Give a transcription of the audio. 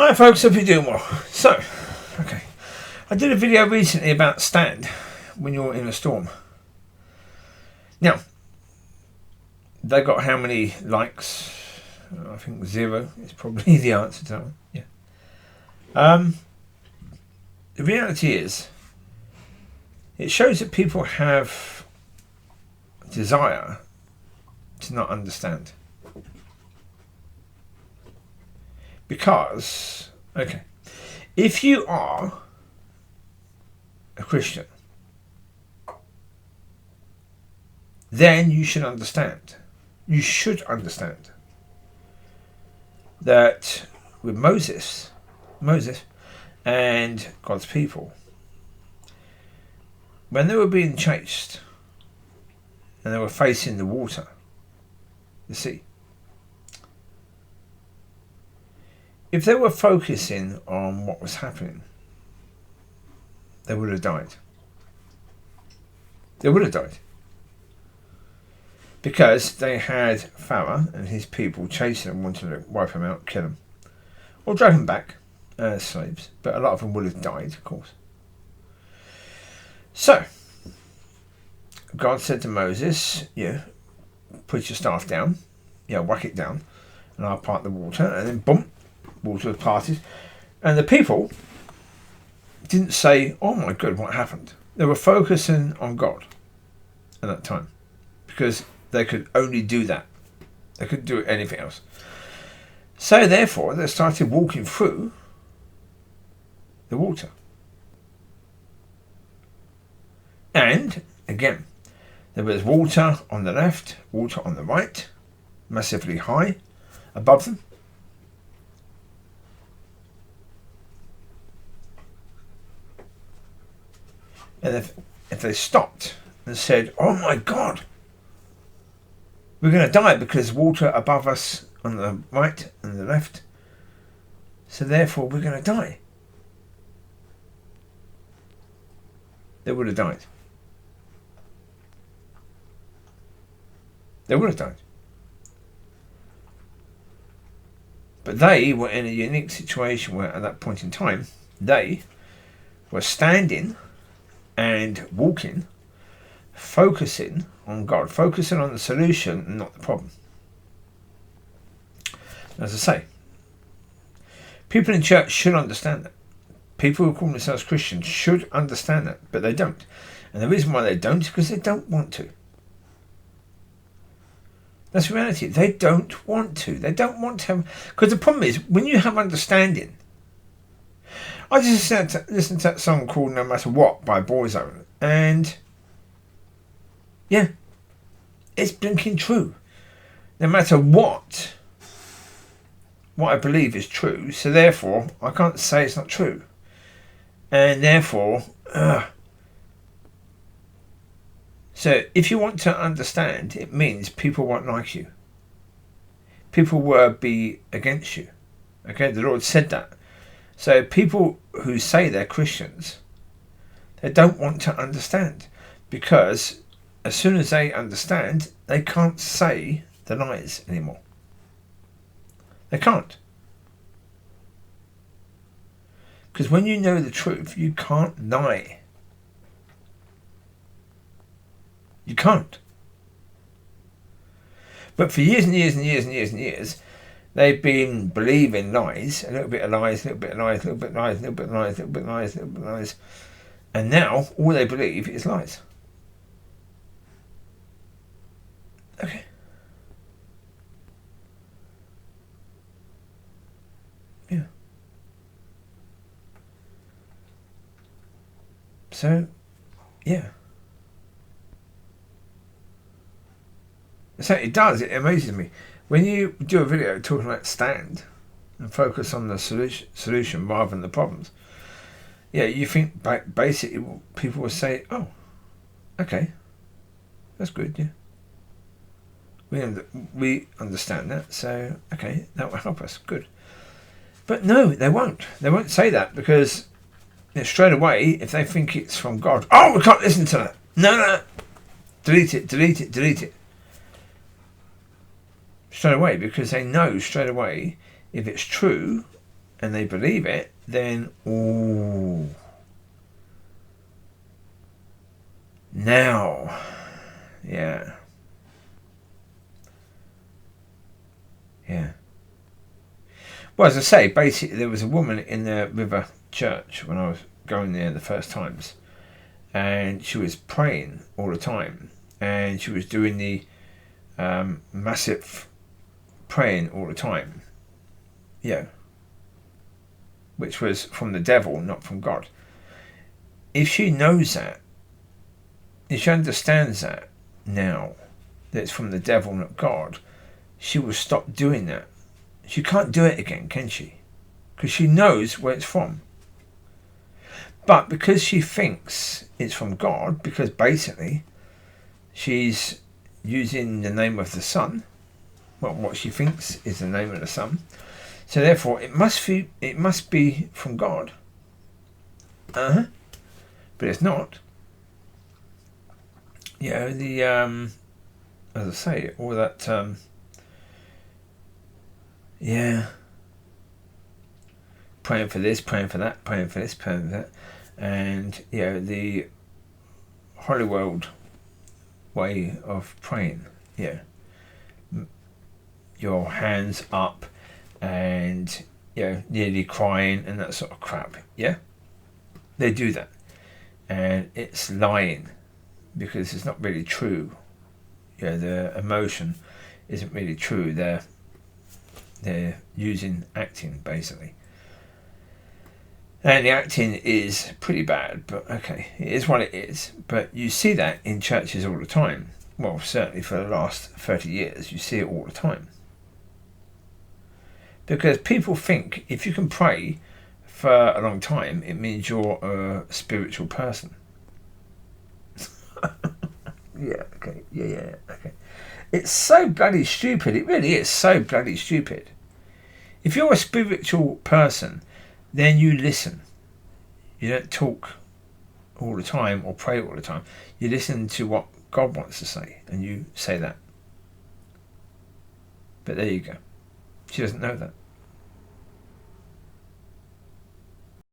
Hi folks, hope you're doing well. So, okay, I did a video recently about stand when you're in a storm. Now, they got how many likes? I think 0 is probably the answer to that one. Yeah. The reality is, it shows that people have desire to not understand. Because, okay, if you are a Christian, then you should understand. You should understand that with Moses and God's people, when they were being chased and they were facing the water, the sea, if they were focusing on what was happening, they would have died. They would have died. Because they had Pharaoh and his people chasing them, wanting to wipe them out, kill them, or drag them back as slaves. But a lot of them would have died, of course. So, God said to Moses, put your staff down, whack it down, and I'll part the water, and then boom, water was parted. And the people didn't say, oh my God, what happened? They were focusing on God at that time, because they could only do that. They couldn't do anything else. So therefore, they started walking through the water. And, again, there was water on the left, water on the right, massively high above them. And if they stopped and said, oh my God, we're going to die because water above us on the right and the left, so therefore we're going to die, they would have died. They would have died. But they were in a unique situation where at that point in time, they were standing and walking, focusing on God, focusing on the solution and not the problem. As I say, people in church should understand that. People who call themselves Christians should understand that, but they don't. And the reason why they don't is because they don't want to. That's the reality. They don't want to. They don't want to have... Because the problem is, when you have understanding... I just listened to that song called No Matter What by Boyzone, and yeah, it's blinking true. No matter what I believe is true, so therefore I can't say it's not true. And therefore, so if you want to understand, it means people won't like you. People will be against you. Okay, the Lord said that. So people who say they're Christians, they don't want to understand, because as soon as they understand, they can't say the lies anymore. They can't. Because when you know the truth, you can't lie. You can't. But for years and years and years and years and years, they've been believing lies, a little bit of lies, a little bit of lies, a little bit of lies, a little bit of lies, a little bit of lies, a little bit of lies. And now all they believe is lies. Okay. Yeah. So, yeah. So it does, it amazes me. When you do a video talking about stand and focus on the solution rather than the problems, you think basically people will say, oh, okay, that's good, we understand that, so okay, that will help us, good. But no, they won't. They won't say that, because straight away, if they think it's from God, oh, we can't listen to that. No, delete it. Straight away, because they know straight away if it's true and they believe it, then now, yeah. Well, as I say, basically there was a woman in the River Church when I was going there the first times, and she was praying all the time, and she was doing the massive praying all the time, which was from the devil, not from God. If she knows that, if she understands that now, that it's from the devil, not God, she will stop doing that. She can't do it again, can she? Because she knows where it's from. But because she thinks it's from God, because basically she's using the name of the sun, well, what she thinks is the name of the sun, so therefore it must be from God. But it's not. As I say, all that praying for this, praying for that, praying for this, praying for that, and the Hollywood way of praying, your hands up and nearly crying and that sort of crap, they do that, and it's lying because it's not really true. The emotion isn't really true. They're using acting basically, and the acting is pretty bad, but okay, it is what it is. But you see that in churches all the time. Well, certainly for the last 30 years you see it all the time, because people think if you can pray for a long time it means you're a spiritual person. Okay. It's so bloody stupid. It really is so bloody stupid. If you're a spiritual person, then you listen. You don't talk all the time or pray all the time. You listen to what God wants to say, and you say that. But there you go. She doesn't know that.